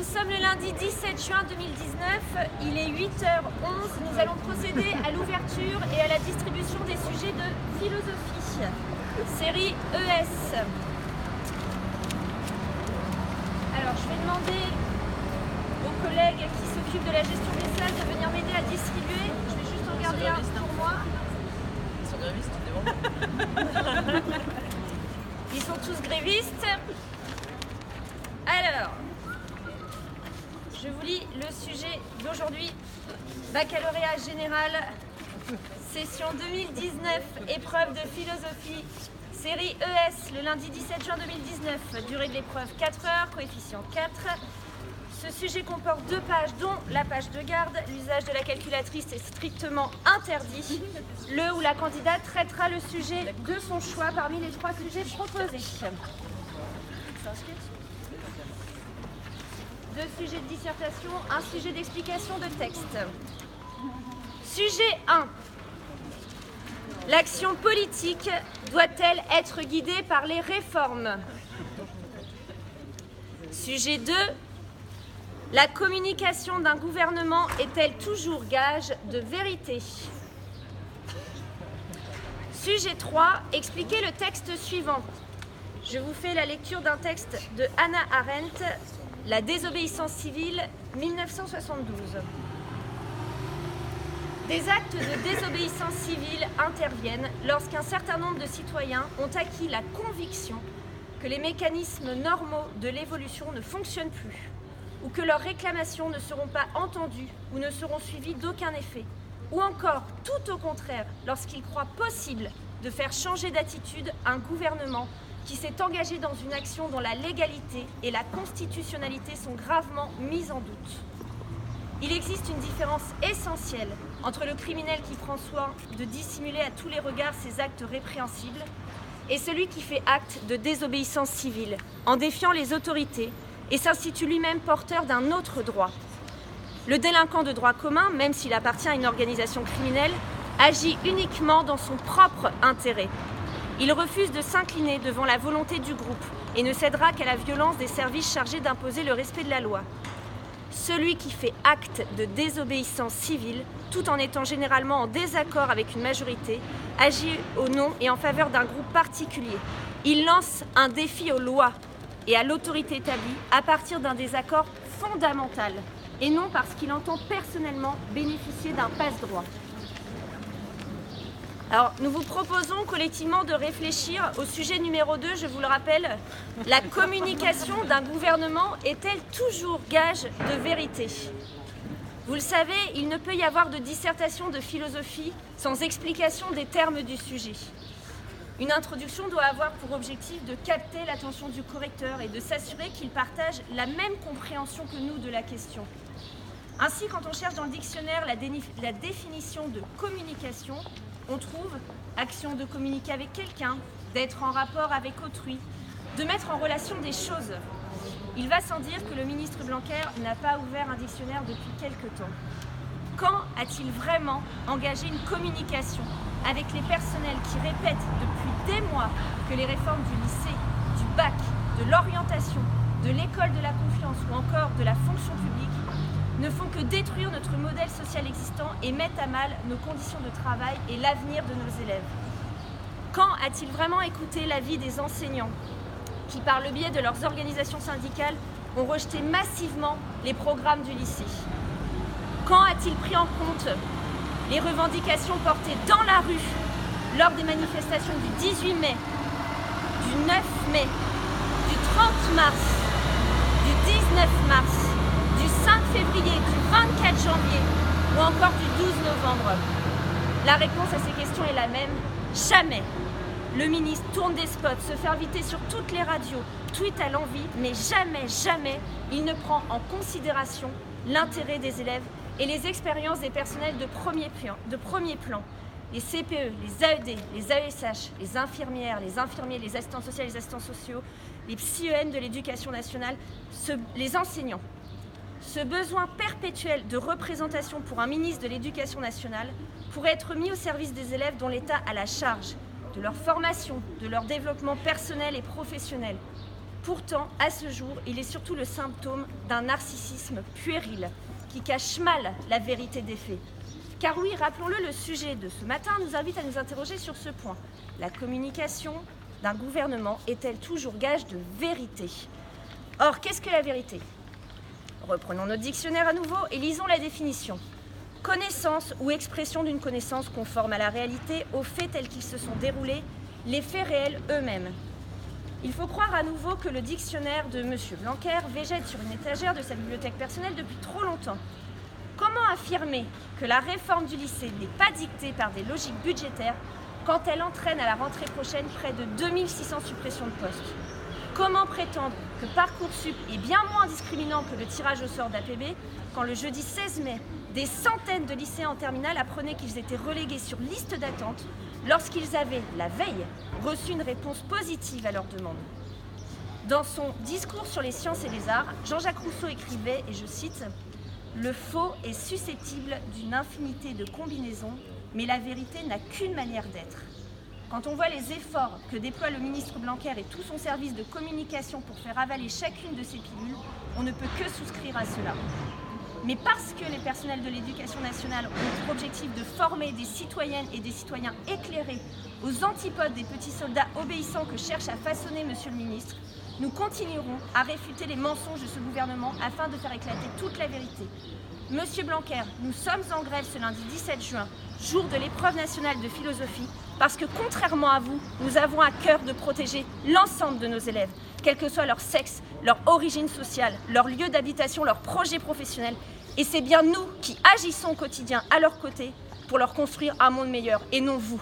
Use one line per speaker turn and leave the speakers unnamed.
Nous sommes le lundi 17 juin 2019, il est 8h11. Nous allons procéder à l'ouverture et à la distribution des sujets de philosophie, série ES. Alors, je vais demander aux collègues qui s'occupent de la gestion des salles de venir m'aider à distribuer. Je vais juste en regarder un pour moi.
Ils sont grévistes, devant.
Ils sont tous grévistes. Alors, je vous lis le sujet d'aujourd'hui. Baccalauréat général, session 2019, épreuve de philosophie, série ES, le lundi 17 juin 2019. Durée de l'épreuve 4 heures, coefficient 4. Ce sujet comporte 2 pages, dont la page de garde. L'usage de la calculatrice est strictement interdit. Le ou la candidate traitera le sujet de son choix parmi les 3 sujets proposés. 2 sujets de dissertation, un sujet d'explication de texte. Sujet 1. L'action politique doit-elle être guidée par les réformes? Sujet 2. La communication d'un gouvernement est-elle toujours gage de vérité? Sujet 3. Expliquez le texte suivant. Je vous fais la lecture d'un texte de Hannah Arendt, La désobéissance civile, 1972. Des actes de désobéissance civile interviennent lorsqu'un certain nombre de citoyens ont acquis la conviction que les mécanismes normaux de l'évolution ne fonctionnent plus, ou que leurs réclamations ne seront pas entendues ou ne seront suivies d'aucun effet, ou encore, tout au contraire, lorsqu'ils croient possible de faire changer d'attitude un gouvernement qui s'est engagé dans une action dont la légalité et la constitutionnalité sont gravement mises en doute. Il existe une différence essentielle entre le criminel qui prend soin de dissimuler à tous les regards ses actes répréhensibles et celui qui fait acte de désobéissance civile en défiant les autorités et s'institue lui-même porteur d'un autre droit. Le délinquant de droit commun, même s'il appartient à une organisation criminelle, agit uniquement dans son propre intérêt. Il refuse de s'incliner devant la volonté du groupe et ne cédera qu'à la violence des services chargés d'imposer le respect de la loi. Celui qui fait acte de désobéissance civile, tout en étant généralement en désaccord avec une majorité, agit au nom et en faveur d'un groupe particulier. Il lance un défi aux lois et à l'autorité établie à partir d'un désaccord fondamental et non parce qu'il entend personnellement bénéficier d'un passe-droit. Alors, nous vous proposons collectivement de réfléchir au sujet numéro 2, je vous le rappelle. La communication d'un gouvernement est-elle toujours gage de vérité? Vous le savez, il ne peut y avoir de dissertation de philosophie sans explication des termes du sujet. Une introduction doit avoir pour objectif de capter l'attention du correcteur et de s'assurer qu'il partage la même compréhension que nous de la question. Ainsi, quand on cherche dans le dictionnaire la définition de communication, on trouve action de communiquer avec quelqu'un, d'être en rapport avec autrui, de mettre en relation des choses. Il va sans dire que le ministre Blanquer n'a pas ouvert un dictionnaire depuis quelque temps. Quand a-t-il vraiment engagé une communication avec les personnels qui répètent depuis des mois que les réformes du lycée, du bac, de l'orientation, de l'école de la confiance ou encore de la fonction publique ne font que détruire notre modèle social existant et mettre à mal nos conditions de travail et l'avenir de nos élèves? Quand a-t-il vraiment écouté l'avis des enseignants qui, par le biais de leurs organisations syndicales, ont rejeté massivement les programmes du lycée? Quand a-t-il pris en compte les revendications portées dans la rue lors des manifestations du 18 mai, du 9 mai, du 30 mars, du 19 mars, du 5 février, du 24 janvier ou encore du 12 novembre? La réponse à ces questions est la même: jamais. Le ministre tourne des spots, se fait inviter sur toutes les radios, tweet à l'envi, mais jamais, jamais, il ne prend en considération l'intérêt des élèves et les expériences des personnels de premier plan. Les CPE, les AED, les AESH, les infirmières, les infirmiers, les assistants sociaux, les assistants sociaux, les psy-EN de l'éducation nationale, les enseignants. Ce besoin perpétuel de représentation pour un ministre de l'Éducation nationale pourrait être mis au service des élèves dont l'État a la charge de leur formation, de leur développement personnel et professionnel. Pourtant, à ce jour, il est surtout le symptôme d'un narcissisme puéril qui cache mal la vérité des faits. Car oui, rappelons-le, le sujet de ce matin nous invite à nous interroger sur ce point. La communication d'un gouvernement est-elle toujours gage de vérité? Or, qu'est-ce que la vérité? Reprenons notre dictionnaire à nouveau et lisons la définition. Connaissance ou expression d'une connaissance conforme à la réalité, aux faits tels qu'ils se sont déroulés, les faits réels eux-mêmes. Il faut croire à nouveau que le dictionnaire de M. Blanquer végète sur une étagère de sa bibliothèque personnelle depuis trop longtemps. Comment affirmer que la réforme du lycée n'est pas dictée par des logiques budgétaires quand elle entraîne à la rentrée prochaine près de 2600 suppressions de postes? Comment prétendre que Parcoursup est bien moins discriminant que le tirage au sort d'APB quand le jeudi 16 mai, des centaines de lycéens en terminale apprenaient qu'ils étaient relégués sur liste d'attente lorsqu'ils avaient, la veille, reçu une réponse positive à leur demande? Dans son discours sur les sciences et les arts, Jean-Jacques Rousseau écrivait, et je cite, « Le faux est susceptible d'une infinité de combinaisons, mais la vérité n'a qu'une manière d'être. » Quand on voit les efforts que déploie le ministre Blanquer et tout son service de communication pour faire avaler chacune de ces pilules, on ne peut que souscrire à cela. Mais parce que les personnels de l'éducation nationale ont pour objectif de former des citoyennes et des citoyens éclairés aux antipodes des petits soldats obéissants que cherche à façonner Monsieur le ministre, nous continuerons à réfuter les mensonges de ce gouvernement afin de faire éclater toute la vérité. Monsieur Blanquer, nous sommes en grève ce lundi 17 juin, jour de l'épreuve nationale de philosophie, parce que contrairement à vous, nous avons à cœur de protéger l'ensemble de nos élèves, quel que soit leur sexe, leur origine sociale, leur lieu d'habitation, leur projet professionnel. Et c'est bien nous qui agissons au quotidien à leur côté pour leur construire un monde meilleur, et non vous.